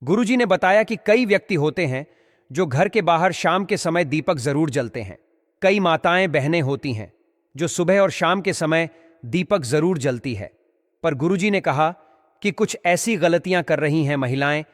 गुरुजी ने बताया कि कई व्यक्ति होते हैं जो घर के बाहर शाम के समय दीपक जरूर जलते हैं। कई माताएं बहनें होती हैं जो सुबह और शाम के समय दीपक जरूर जलती है। पर गुरुजी ने कहा कि कुछ ऐसी गलतियां कर रही हैं महिलाएं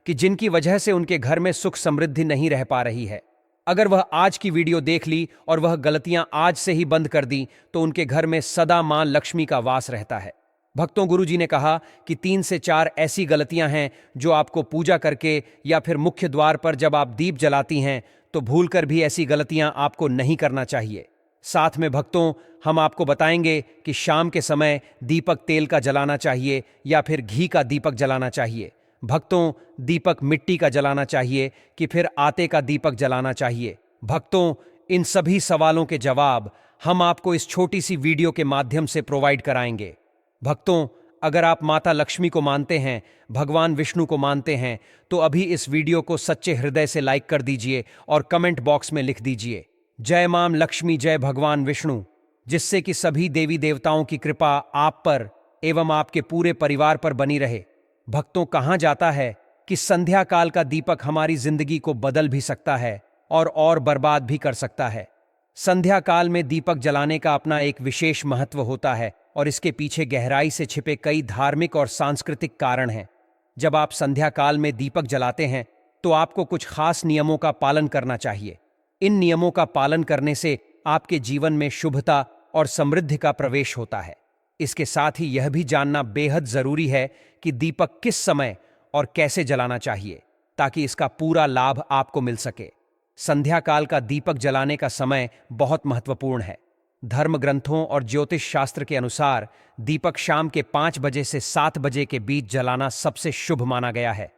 कि जिनकी वजह से उनके घर में सुख समृद्धि नहीं रह पा रही है। अगर वह आज की वीडियो देख ली और वह गलतियां आज से ही बंद कर दी तो उनके घर में सदा मां लक्ष्मी का वास रहता है। भक्तों, गुरुजी ने कहा कि 3 से 4 ऐसी गलतियां हैं जो आपको पूजा करके या फिर मुख्य द्वार पर जब आप दीप जलाती हैं तो भूलकर भी ऐसी गलतियां आपको नहीं करना चाहिए। साथ में भक्तों, हम आपको बताएंगे कि शाम के समय दीपक तेल का जलाना चाहिए या फिर घी का दीपक जलाना चाहिए। भक्तों, दीपक मिट्टी का जलाना चाहिए कि फिर आटे का दीपक जलाना चाहिए। भक्तों, इन सभी सवालों के जवाब हम आपको इस छोटी सी वीडियो के माध्यम से प्रोवाइड कराएंगे। भक्तों, अगर आप माता लक्ष्मी को मानते हैं, भगवान विष्णु को मानते हैं, तो अभी इस वीडियो को सच्चे हृदय से लाइक कर दीजिए और कमेंट बॉक्स में लिख दीजिए जय मां लक्ष्मी, जय भगवान विष्णु, जिससे कि सभी देवी देवताओं की कृपा आप पर एवं आपके पूरे परिवार पर बनी रहे। भक्तों, कहा जाता है कि संध्या काल का दीपक हमारी जिंदगी को बदल भी सकता है और बर्बाद भी कर सकता है। संध्या काल में दीपक जलाने का अपना एक विशेष महत्व होता है और इसके पीछे गहराई से छिपे कई धार्मिक और सांस्कृतिक कारण हैं। जब आप संध्या काल में दीपक जलाते हैं तो आपको कुछ खास नियमों का पालन करना चाहिए। इन नियमों का पालन करने से आपके जीवन में शुभता और समृद्धि का प्रवेश होता है। इसके साथ ही यह भी जानना बेहद जरूरी है कि दीपक किस समय और कैसे जलाना चाहिए ताकि इसका पूरा लाभ आपको मिल सके। संध्या काल का दीपक जलाने का समय बहुत महत्वपूर्ण है। धर्म ग्रंथों और ज्योतिष शास्त्र के अनुसार दीपक शाम के 5 बजे से 7 बजे के बीच जलाना सबसे शुभ माना गया है।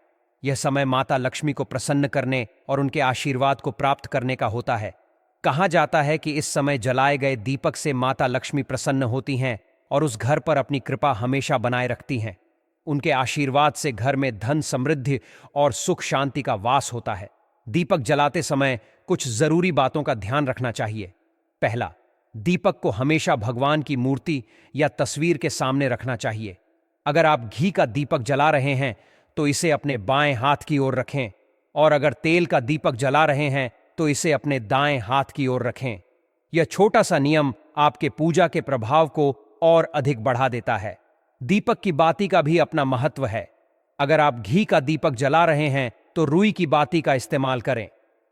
यह समय माता लक्ष्मी को प्रसन्न करने और उनके आशीर्वाद को प्राप्त करने का होता है। कहा जाता है कि इस समय जलाए गए दीपक से माता लक्ष्मी प्रसन्न होती हैं और उस घर पर अपनी कृपा हमेशा बनाए रखती हैं। उनके आशीर्वाद से घर में धन, समृद्धि और सुख शांति का वास होता है। दीपक जलाते समय कुछ जरूरी बातों का ध्यान रखना चाहिए। पहला, दीपक को हमेशा भगवान की मूर्ति या तस्वीर के सामने रखना चाहिए। अगर आप घी का दीपक जला रहे हैं तो इसे अपने बाएं हाथ की ओर रखें और अगर तेल का दीपक जला रहे हैं तो इसे अपने दाएं हाथ की ओर रखें। यह छोटा सा नियम आपके पूजा के प्रभाव को और अधिक बढ़ा देता है। दीपक की बाती का भी अपना महत्व है। अगर आप घी का दीपक जला रहे हैं तो रुई की बाती का इस्तेमाल करें,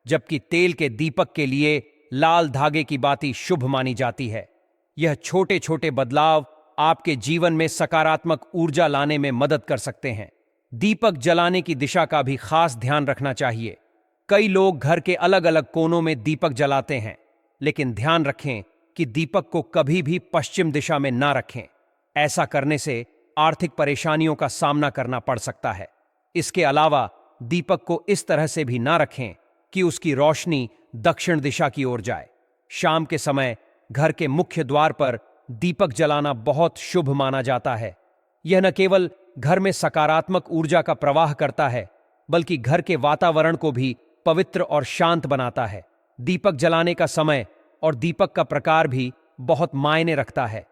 जबकि तेल के दीपक के लिए लाल धागे की बाती शुभ मानी जाती है। यह छोटे छोटे बदलाव आपके जीवन में सकारात्मक ऊर्जा लाने में मदद कर सकते हैं। दीपक जलाने की दिशा का भी खास ध्यान रखना चाहिए। कई लोग घर के अलग अलग कोनों में दीपक जलाते हैं, लेकिन ध्यान रखें कि दीपक को कभी भी पश्चिम दिशा में ना रखें। ऐसा करने से आर्थिक परेशानियों का सामना करना पड़ सकता है। इसके अलावा दीपक को इस तरह से भी ना रखें कि उसकी रोशनी दक्षिण दिशा की ओर जाए। शाम के समय घर के मुख्य द्वार पर दीपक जलाना बहुत शुभ माना जाता है। यह न केवल घर में सकारात्मक ऊर्जा का प्रवाह करता है, बल्कि घर के वातावरण को भी पवित्र और शांत बनाता है। दीपक जलाने का समय और दीपक का प्रकार भी बहुत मायने रखता है।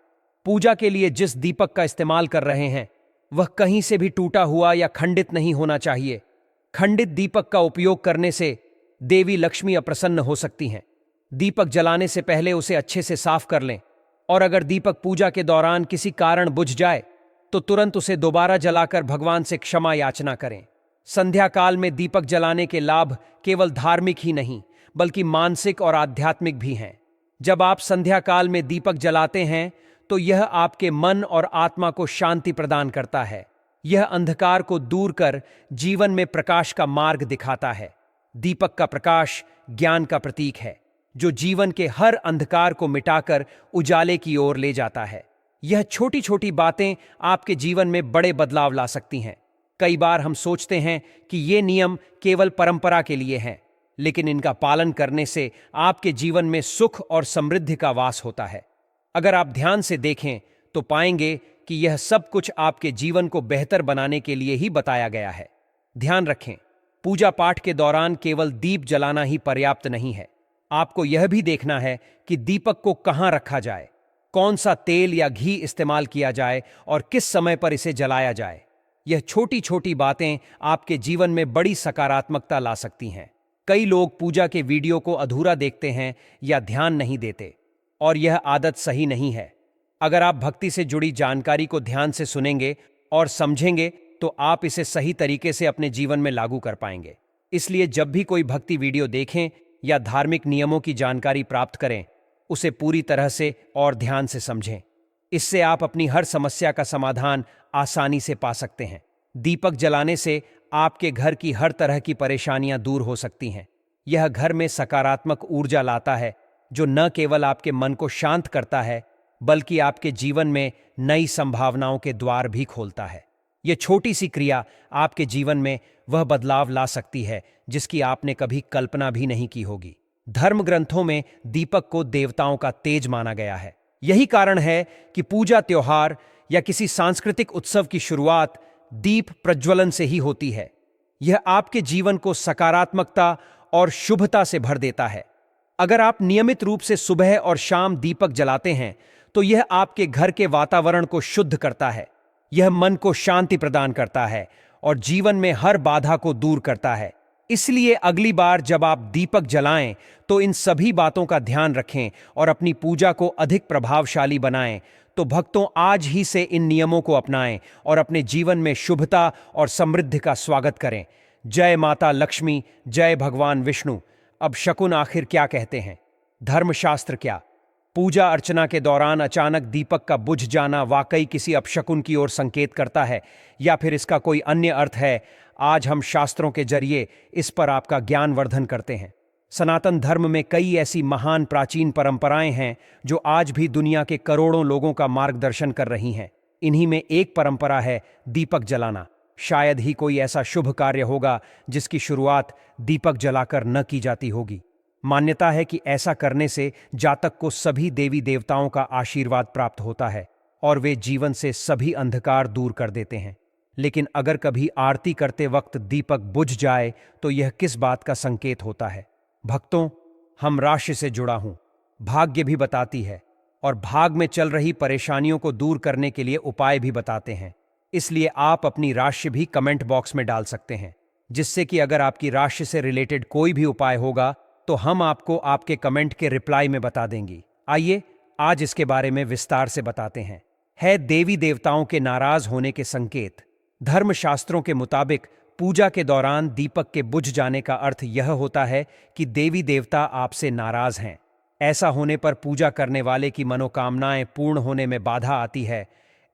पूजा के लिए जिस दीपक का इस्तेमाल कर रहे हैं वह कहीं से भी टूटा हुआ या खंडित नहीं होना चाहिए। खंडित दीपक का उपयोग करने से देवी लक्ष्मी अप्रसन्न हो सकती हैं। दीपक जलाने से पहले उसे अच्छे से साफ कर लें और अगर दीपक पूजा के दौरान किसी कारण बुझ जाए तो तुरंत उसे दोबारा जलाकर भगवान से क्षमा याचना करें। संध्या काल में दीपक जलाने के लाभ केवल धार्मिक ही नहीं बल्कि मानसिक और आध्यात्मिक भी हैं। जब आप संध्या काल में दीपक जलाते हैं तो यह आपके मन और आत्मा को शांति प्रदान करता है। यह अंधकार को दूर कर जीवन में प्रकाश का मार्ग दिखाता है। दीपक का प्रकाश ज्ञान का प्रतीक है जो जीवन के हर अंधकार को मिटाकर उजाले की ओर ले जाता है। यह छोटी छोटी बातें आपके जीवन में बड़े बदलाव ला सकती हैं। कई बार हम सोचते हैं कि ये नियम केवल परंपरा के लिए हैं, लेकिन इनका पालन करने से आपके जीवन में सुख और समृद्धि का वास होता है। अगर आप ध्यान से देखें तो पाएंगे कि यह सब कुछ आपके जीवन को बेहतर बनाने के लिए ही बताया गया है। ध्यान रखें, पूजा पाठ के दौरान केवल दीप जलाना ही पर्याप्त नहीं है। आपको यह भी देखना है कि दीपक को कहाँ रखा जाए, कौन सा तेल या घी इस्तेमाल किया जाए और किस समय पर इसे जलाया जाए। यह छोटी छोटी बातें आपके जीवन में बड़ी सकारात्मकता ला सकती हैं। कई लोग पूजा के वीडियो को अधूरा देखते हैं या ध्यान नहीं देते, और यह आदत सही नहीं है। अगर आप भक्ति से जुड़ी जानकारी को ध्यान से सुनेंगे और समझेंगे तो आप इसे सही तरीके से अपने जीवन में लागू कर पाएंगे। इसलिए जब भी कोई भक्ति वीडियो देखें या धार्मिक नियमों की जानकारी प्राप्त करें, उसे पूरी तरह से और ध्यान से समझें। इससे आप अपनी हर समस्या का समाधान आसानी से पा सकते हैं। दीपक जलाने से आपके घर की हर तरह की परेशानियां दूर हो सकती हैं। यह घर में सकारात्मक ऊर्जा लाता है, जो न केवल आपके मन को शांत करता है, बल्कि आपके जीवन में नई संभावनाओं के द्वार भी खोलता है। यह छोटी सी क्रिया आपके जीवन में वह बदलाव ला सकती है जिसकी आपने कभी कल्पना भी नहीं की होगी। धर्म ग्रंथों में दीपक को देवताओं का तेज माना गया है। यही कारण है कि पूजा, त्योहार या किसी सांस्कृतिक उत्सव की शुरुआत दीप प्रज्वलन से ही होती है। यह आपके जीवन को सकारात्मकता और शुभता से भर देता है। अगर आप नियमित रूप से सुबह और शाम दीपक जलाते हैं तो यह आपके घर के वातावरण को शुद्ध करता है। यह मन को शांति प्रदान करता है और जीवन में हर बाधा को दूर करता है। इसलिए अगली बार जब आप दीपक जलाएं तो इन सभी बातों का ध्यान रखें और अपनी पूजा को अधिक प्रभावशाली बनाएं। तो भक्तों, आज ही से इन नियमों को अपनाएं और अपने जीवन में शुभता और समृद्धि का स्वागत करें। जय माता लक्ष्मी, जय भगवान विष्णु। अब शकुन आखिर क्या कहते हैं? धर्मशास्त्र क्या? पूजा अर्चना के दौरान अचानक दीपक का बुझ जाना वाकई किसी अपशकुन की ओर संकेत करता है या फिर इसका कोई अन्य अर्थ है? आज हम शास्त्रों के जरिए इस पर आपका ज्ञानवर्धन करते हैं। सनातन धर्म में कई ऐसी महान प्राचीन परंपराएं हैं जो आज भी दुनिया के करोड़ों लोगों का मार्गदर्शन कर रही हैं। इन्हीं में एक परंपरा है दीपक जलाना। शायद ही कोई ऐसा शुभ कार्य होगा जिसकी शुरुआत दीपक जलाकर न की जाती होगी। मान्यता है कि ऐसा करने से जातक को सभी देवी देवताओं का आशीर्वाद प्राप्त होता है और वे जीवन से सभी अंधकार दूर कर देते हैं। लेकिन अगर कभी आरती करते वक्त दीपक बुझ जाए तो यह किस बात का संकेत होता है? भक्तों, हम राशि से जुड़ा हूं, भाग्य भी बताती है और भाग में चल रही परेशानियों को दूर करने के लिए उपाय भी बताते हैं। इसलिए आप अपनी राशि भी कमेंट बॉक्स में डाल सकते हैं, जिससे कि अगर आपकी राशि से रिलेटेड कोई भी उपाय होगा तो हम आपको आपके कमेंट के रिप्लाई में बता देंगे। आइए आज इसके बारे में विस्तार से बताते हैं। है देवी देवताओं के नाराज होने के संकेत। धर्मशास्त्रों के मुताबिक पूजा के दौरान दीपक के बुझ जाने का अर्थ यह होता है कि देवी देवता आपसे नाराज हैं। ऐसा होने पर पूजा करने वाले की मनोकामनाएं पूर्ण होने में बाधा आती है।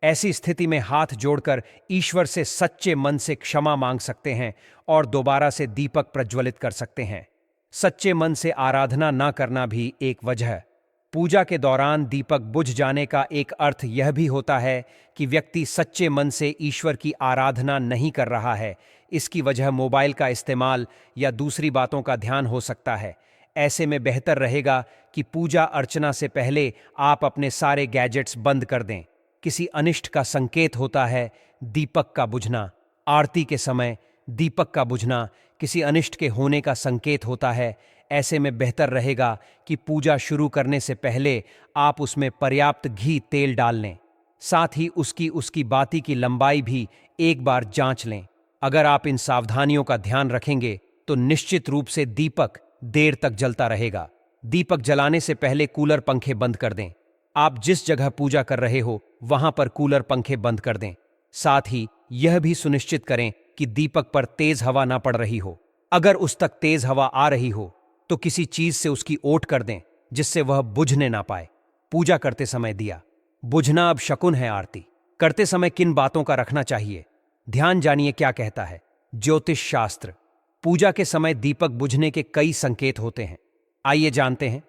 ऐसी स्थिति में हाथ जोड़कर ईश्वर से सच्चे मन से क्षमा मांग सकते हैं और दोबारा से दीपक प्रज्वलित कर सकते हैं। सच्चे मन से आराधना न करना भी एक वजह है। पूजा के दौरान दीपक बुझ जाने का एक अर्थ यह भी होता है कि व्यक्ति सच्चे मन से ईश्वर की आराधना नहीं कर रहा है। इसकी वजह मोबाइल का इस्तेमाल या दूसरी बातों का ध्यान हो सकता है। ऐसे में बेहतर रहेगा कि पूजा अर्चना से पहले आप अपने सारे गैजेट्स बंद कर दें। किसी अनिष्ट का संकेत होता है दीपक का बुझना। आरती के समय दीपक का बुझना किसी अनिष्ट के होने का संकेत होता है। ऐसे में बेहतर रहेगा कि पूजा शुरू करने से पहले आप उसमें पर्याप्त घी तेल डाल लें। साथ ही उसकी बाती की लंबाई भी एक बार जांच लें। अगर आप इन सावधानियों का ध्यान रखेंगे तो निश्चित रूप से दीपक देर तक जलता रहेगा। दीपक जलाने से पहले कूलर पंखे बंद कर दें। आप जिस जगह पूजा कर रहे हो वहां पर कूलर पंखे बंद कर दें। साथ ही यह भी सुनिश्चित करें कि दीपक पर तेज हवा ना पड़ रही हो। अगर उस तक तेज हवा आ रही हो तो किसी चीज से उसकी ओट कर दें जिससे वह बुझने ना पाए। पूजा करते समय दिया बुझना अब शकुन है। आरती करते समय किन बातों का रखना चाहिए, ध्यान जानिए क्या कहता है ज्योतिष शास्त्र। पूजा के समय दीपक बुझने के कई संकेत होते हैं। आइए जानते हैं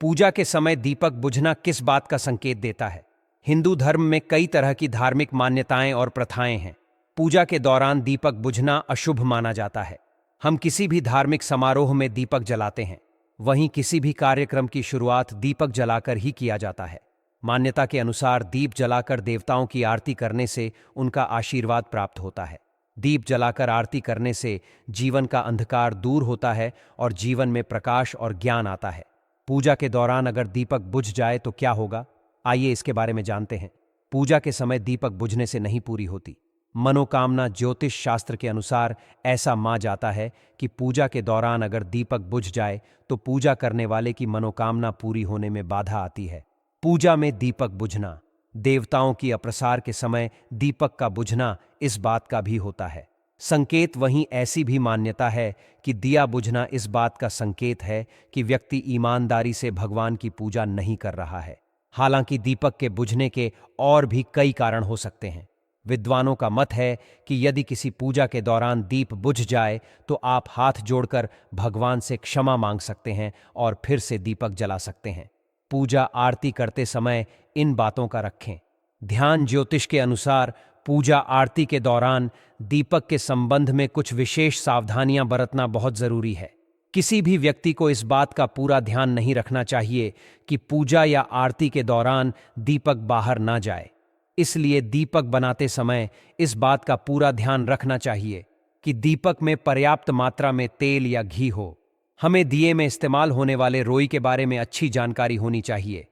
पूजा के समय दीपक बुझना किस बात का संकेत देता है। हिंदू धर्म में कई तरह की धार्मिक मान्यताएं और प्रथाएं हैं। पूजा के दौरान दीपक बुझना अशुभ माना जाता है। हम किसी भी धार्मिक समारोह में दीपक जलाते हैं, वहीं किसी भी कार्यक्रम की शुरुआत दीपक जलाकर ही किया जाता है। मान्यता के अनुसार दीप जलाकर देवताओं की आरती करने से उनका आशीर्वाद प्राप्त होता है। दीप जलाकर आरती करने से जीवन का अंधकार दूर होता है और जीवन में प्रकाश और ज्ञान आता है। पूजा के दौरान अगर दीपक बुझ जाए तो क्या होगा, आइए इसके बारे में जानते हैं। पूजा के समय दीपक बुझने से नहीं पूरी होती। मनोकामना ज्योतिष शास्त्र के अनुसार ऐसा माना जाता है कि पूजा के दौरान अगर दीपक बुझ जाए तो पूजा करने वाले की मनोकामना पूरी होने में बाधा आती है। पूजा में दीपक बुझना, देवताओं की अप्रसार के समय दीपक का बुझना इस बात का भी होता है संकेत। वहीं ऐसी भी मान्यता है कि दिया बुझना इस बात का संकेत है कि व्यक्ति ईमानदारी से भगवान की पूजा नहीं कर रहा है। हालांकि दीपक के बुझने के और भी कई कारण हो सकते हैं। विद्वानों का मत है कि यदि किसी पूजा के दौरान दीप बुझ जाए तो आप हाथ जोड़कर भगवान से क्षमा मांग सकते हैं और फिर से दीपक जला सकते हैं। पूजा आरती करते समय इन बातों का रखें ध्यान। ज्योतिष के अनुसार पूजा आरती के दौरान दीपक के संबंध में कुछ विशेष सावधानियां बरतना बहुत जरूरी है। किसी भी व्यक्ति को इस बात का पूरा ध्यान नहीं रखना चाहिए कि पूजा या आरती के दौरान दीपक बाहर ना जाए। इसलिए दीपक बनाते समय इस बात का पूरा ध्यान रखना चाहिए कि दीपक में पर्याप्त मात्रा में तेल या घी हो। हमें दिए में इस्तेमाल होने वाले रोई के बारे में अच्छी जानकारी होनी चाहिए।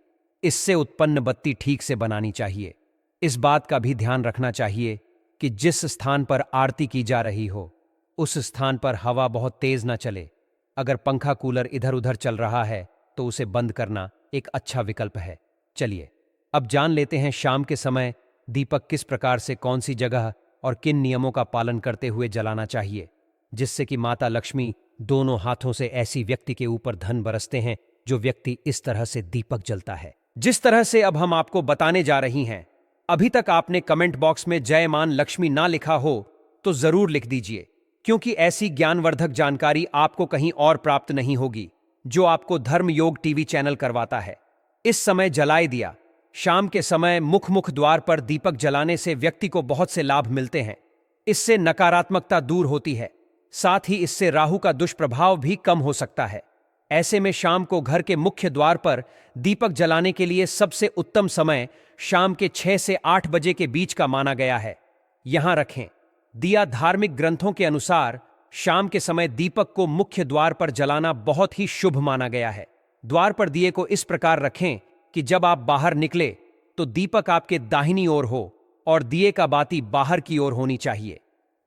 इससे उत्पन्न बत्ती ठीक से बनानी चाहिए। इस बात का भी ध्यान रखना चाहिए कि जिस स्थान पर आरती की जा रही हो उस स्थान पर हवा बहुत तेज न चले। अगर पंखा कूलर इधर उधर चल रहा है तो उसे बंद करना एक अच्छा विकल्प है। चलिए अब जान लेते हैं शाम के समय दीपक किस प्रकार से, कौन सी जगह और किन नियमों का पालन करते हुए जलाना चाहिए, जिससे कि माता लक्ष्मी दोनों हाथों से ऐसी व्यक्ति के ऊपर धन बरसते हैं जो व्यक्ति इस तरह से दीपक जलता है जिस तरह से अब हम आपको बताने जा रही हैं। अभी तक आपने कमेंट बॉक्स में जय मान लक्ष्मी ना लिखा हो तो जरूर लिख दीजिए, क्योंकि ऐसी ज्ञानवर्धक जानकारी आपको कहीं और प्राप्त नहीं होगी जो आपको धर्म योग टीवी चैनल करवाता है। इस समय जलाए दिया। शाम के समय मुख द्वार पर दीपक जलाने से व्यक्ति को बहुत से लाभ मिलते हैं। इससे नकारात्मकता दूर होती है, साथ ही इससे राहु का दुष्प्रभाव भी कम हो सकता है। ऐसे में शाम को घर के मुख्य द्वार पर दीपक जलाने के लिए सबसे उत्तम समय शाम के 6 से 8 बजे के बीच का माना गया है। यहां रखें दिया। धार्मिक ग्रंथों के अनुसार शाम के समय दीपक को मुख्य द्वार पर जलाना बहुत ही शुभ माना गया है। द्वार पर दिए को इस प्रकार रखें कि जब आप बाहर निकले तो दीपक आपके दाहिनी ओर हो और दिए का बाती बाहर की ओर होनी चाहिए।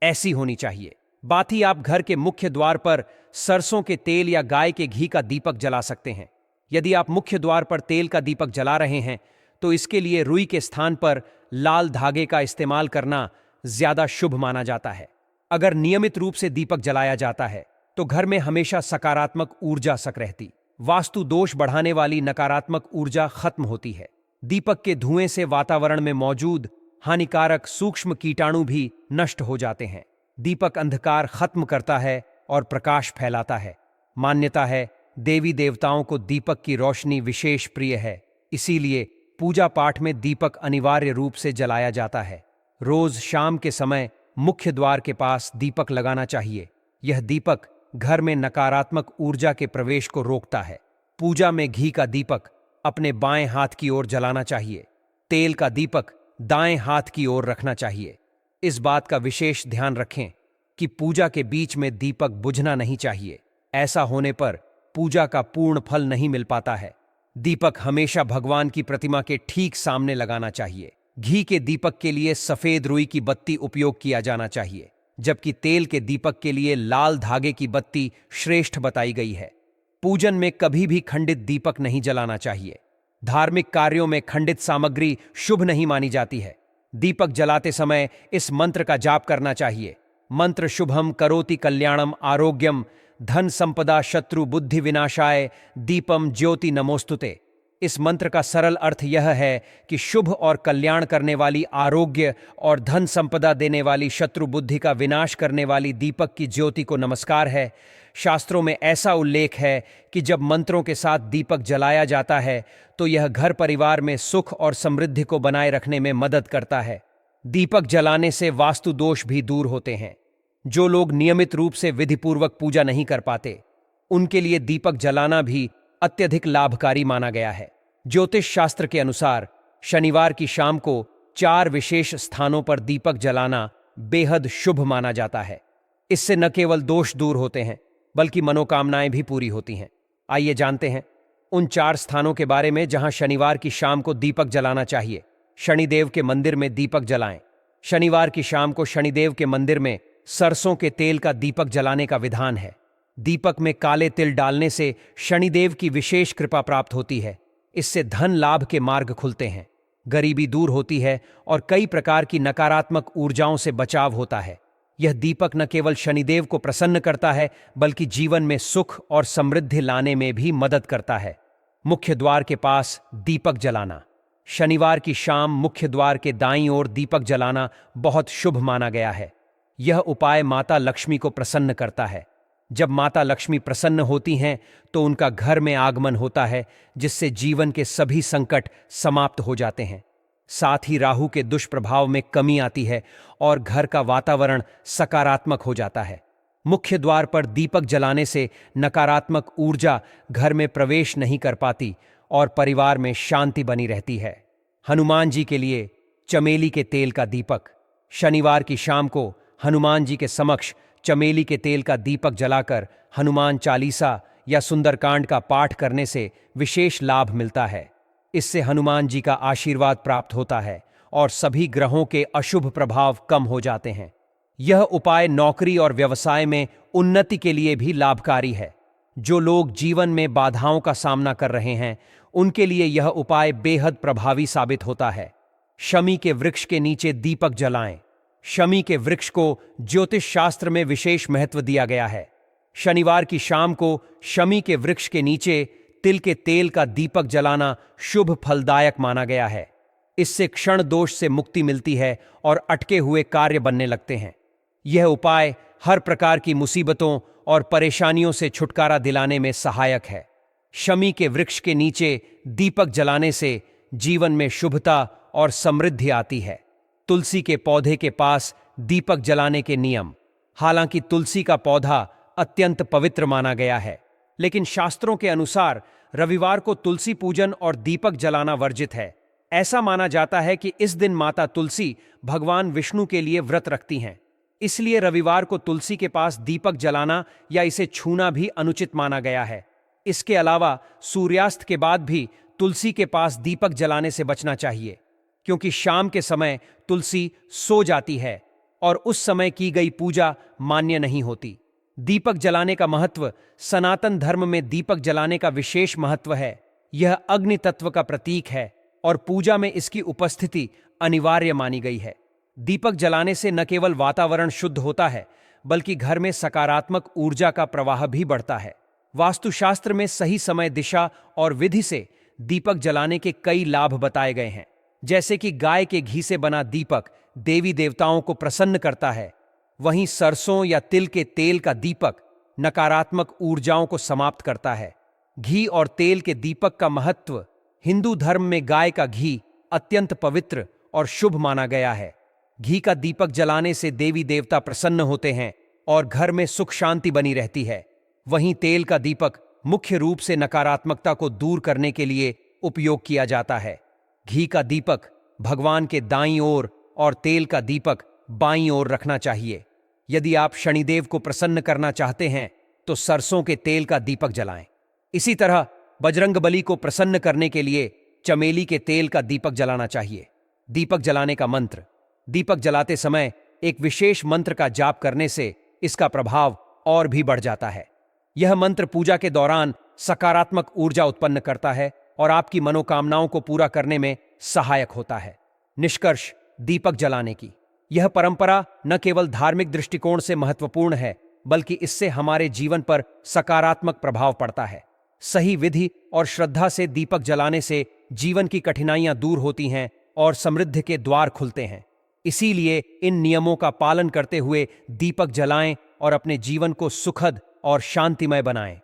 ऐसी होनी चाहिए। बाती आप घर के मुख्य द्वार पर सरसों के तेल या गाय के घी का दीपक जला सकते हैं। यदि आप मुख्य द्वार पर तेल का दीपक जला रहे हैं तो इसके लिए रुई के स्थान पर लाल धागे का इस्तेमाल करना ज्यादा शुभ माना जाता है। अगर नियमित रूप से दीपक जलाया जाता है तो घर में हमेशा सकारात्मक ऊर्जा सक रहती, वास्तु दोष बढ़ाने वाली नकारात्मक ऊर्जा खत्म होती है। दीपक के धुएं से वातावरण में मौजूद हानिकारक सूक्ष्म कीटाणु भी नष्ट हो जाते हैं। दीपक अंधकार खत्म करता है और प्रकाश फैलाता है। मान्यता है देवी देवताओं को दीपक की रोशनी विशेष प्रिय है, इसीलिए पूजा पाठ में दीपक अनिवार्य रूप से जलाया जाता है। रोज शाम के समय मुख्य द्वार के पास दीपक लगाना चाहिए। यह दीपक घर में नकारात्मक ऊर्जा के प्रवेश को रोकता है। पूजा में घी का दीपक अपने बाएं हाथ की ओर जलाना चाहिए। तेल का दीपक दाएं हाथ की ओर रखना चाहिए। इस बात का विशेष ध्यान रखें कि पूजा के बीच में दीपक बुझना नहीं चाहिए। ऐसा होने पर पूजा का पूर्ण फल नहीं मिल पाता है। दीपक हमेशा भगवान की प्रतिमा के ठीक सामने लगाना चाहिए। घी के दीपक के लिए सफेद रुई की बत्ती उपयोग किया जाना चाहिए, जबकि तेल के दीपक के लिए लाल धागे की बत्ती श्रेष्ठ बताई गई है। पूजन में कभी भी खंडित दीपक नहीं जलाना चाहिए। धार्मिक कार्यों में खंडित सामग्री शुभ नहीं मानी जाती है। दीपक जलाते समय इस मंत्र का जाप करना चाहिए। मंत्र शुभम करोति कल्याणम आरोग्यम धन संपदा शत्रु बुद्धि विनाशाय दीपम ज्योति नमोस्तुते। इस मंत्र का सरल अर्थ यह है कि शुभ और कल्याण करने वाली, आरोग्य और धन संपदा देने वाली, शत्रु बुद्धि का विनाश करने वाली दीपक की ज्योति को नमस्कार है। शास्त्रों में ऐसा उल्लेख है कि जब मंत्रों के साथ दीपक जलाया जाता है तो यह घर परिवार में सुख और समृद्धि को बनाए रखने में मदद करता है। दीपक जलाने से वास्तु दोष भी दूर होते हैं। जो लोग नियमित रूप से विधिपूर्वक पूजा नहीं कर पाते उनके लिए दीपक जलाना भी अत्यधिक लाभकारी माना गया है। ज्योतिष शास्त्र के अनुसार शनिवार की शाम को 4 विशेष स्थानों पर दीपक जलाना बेहद शुभ माना जाता है। इससे न केवल दोष दूर होते हैं बल्कि मनोकामनाएं भी पूरी होती हैं। आइए जानते हैं उन 4 स्थानों के बारे में जहां शनिवार की शाम को दीपक जलाना चाहिए। शनिदेव के मंदिर में दीपक जलाएं। शनिवार की शाम को शनिदेव के मंदिर में सरसों के तेल का दीपक जलाने का विधान है। दीपक में काले तिल डालने से शनिदेव की विशेष कृपा प्राप्त होती है। इससे धन लाभ के मार्ग खुलते हैं, गरीबी दूर होती है और कई प्रकार की नकारात्मक ऊर्जाओं से बचाव होता है। यह दीपक न केवल शनिदेव को प्रसन्न करता है बल्कि जीवन में सुख और समृद्धि लाने में भी मदद करता है। मुख्य द्वार के पास दीपक जलाना। शनिवार की शाम मुख्य द्वार के दाईं ओर दीपक जलाना बहुत शुभ माना गया है। यह उपाय माता लक्ष्मी को प्रसन्न करता है। जब माता लक्ष्मी प्रसन्न होती हैं तो उनका घर में आगमन होता है, जिससे जीवन के सभी संकट समाप्त हो जाते हैं। साथ ही राहु के दुष्प्रभाव में कमी आती है और घर का वातावरण सकारात्मक हो जाता है। मुख्य द्वार पर दीपक जलाने से नकारात्मक ऊर्जा घर में प्रवेश नहीं कर पाती और परिवार में शांति बनी रहती है। हनुमान जी के लिए चमेली के तेल का दीपक। शनिवार की शाम को हनुमान जी के समक्ष चमेली के तेल का दीपक जलाकर हनुमान चालीसा या सुंदरकांड का पाठ करने से विशेष लाभ मिलता है। इससे हनुमान जी का आशीर्वाद प्राप्त होता है और सभी ग्रहों के अशुभ प्रभाव कम हो जाते हैं। यह उपाय नौकरी और व्यवसाय में उन्नति के लिए भी लाभकारी है। जो लोग जीवन में बाधाओं का सामना कर रहे हैं, उनके लिए यह उपाय बेहद प्रभावी साबित होता है। शमी के वृक्ष के नीचे दीपक जलाएं। शमी के वृक्ष को ज्योतिष शास्त्र में विशेष महत्व दिया गया है। शनिवार की शाम को शमी के वृक्ष के नीचे तिल के तेल का दीपक जलाना शुभ फलदायक माना गया है। इससे क्षण दोष से मुक्ति मिलती है और अटके हुए कार्य बनने लगते हैं। यह उपाय हर प्रकार की मुसीबतों और परेशानियों से छुटकारा दिलाने में सहायक है। शमी के वृक्ष के नीचे दीपक जलाने से जीवन में शुभता और समृद्धि आती है। तुलसी के पौधे के पास दीपक जलाने के नियम। हालांकि तुलसी का पौधा अत्यंत पवित्र माना गया है, लेकिन शास्त्रों के अनुसार रविवार को तुलसी पूजन और दीपक जलाना वर्जित है। ऐसा माना जाता है कि इस दिन माता तुलसी भगवान विष्णु के लिए व्रत रखती हैं। इसलिए रविवार को तुलसी के पास दीपक जलाना या इसे छूना भी अनुचित माना गया है। इसके अलावा सूर्यास्त के बाद भी तुलसी के पास दीपक जलाने से बचना चाहिए, क्योंकि शाम के समय तुलसी सो जाती है और उस समय की गई पूजा मान्य नहीं होती। दीपक जलाने का महत्व। सनातन धर्म में दीपक जलाने का विशेष महत्व है। यह अग्नि तत्व का प्रतीक है और पूजा में इसकी उपस्थिति अनिवार्य मानी गई है। दीपक जलाने से न केवल वातावरण शुद्ध होता है, बल्कि घर में सकारात्मक ऊर्जा का प्रवाह भी बढ़ता है। वास्तुशास्त्र में सही समय, दिशा और विधि से दीपक जलाने के कई लाभ बताए गए हैं, जैसे कि गाय के घी से बना दीपक देवी देवताओं को प्रसन्न करता है। वहीं सरसों या तिल के तेल का दीपक नकारात्मक ऊर्जाओं को समाप्त करता है। घी और तेल के दीपक का महत्व। हिंदू धर्म में गाय का घी अत्यंत पवित्र और शुभ माना गया है। घी का दीपक जलाने से देवी देवता प्रसन्न होते हैं और घर में सुख शांति बनी रहती है। वहीं तेल का दीपक मुख्य रूप से नकारात्मकता को दूर करने के लिए उपयोग किया जाता है। घी का दीपक भगवान के दाईं ओर और तेल का दीपक बाईं ओर रखना चाहिए। यदि आप शनिदेव को प्रसन्न करना चाहते हैं तो सरसों के तेल का दीपक जलाएं। इसी तरह बजरंगबली को प्रसन्न करने के लिए चमेली के तेल का दीपक जलाना चाहिए। दीपक जलाने का मंत्र। दीपक जलाते समय एक विशेष मंत्र का जाप करने से इसका प्रभाव और भी बढ़ जाता है। यह मंत्र पूजा के दौरान सकारात्मक ऊर्जा उत्पन्न करता है और आपकी मनोकामनाओं को पूरा करने में सहायक होता है। निष्कर्ष दीपक जलाने की यह परंपरा न केवल धार्मिक दृष्टिकोण से महत्वपूर्ण है, बल्कि इससे हमारे जीवन पर सकारात्मक प्रभाव पड़ता है। सही विधि और श्रद्धा से दीपक जलाने से जीवन की कठिनाइयां दूर होती हैं और समृद्धि के द्वार खुलते हैं। इसीलिए इन नियमों का पालन करते हुए दीपक जलाएं और अपने जीवन को सुखद और शांतिमय बनाएं।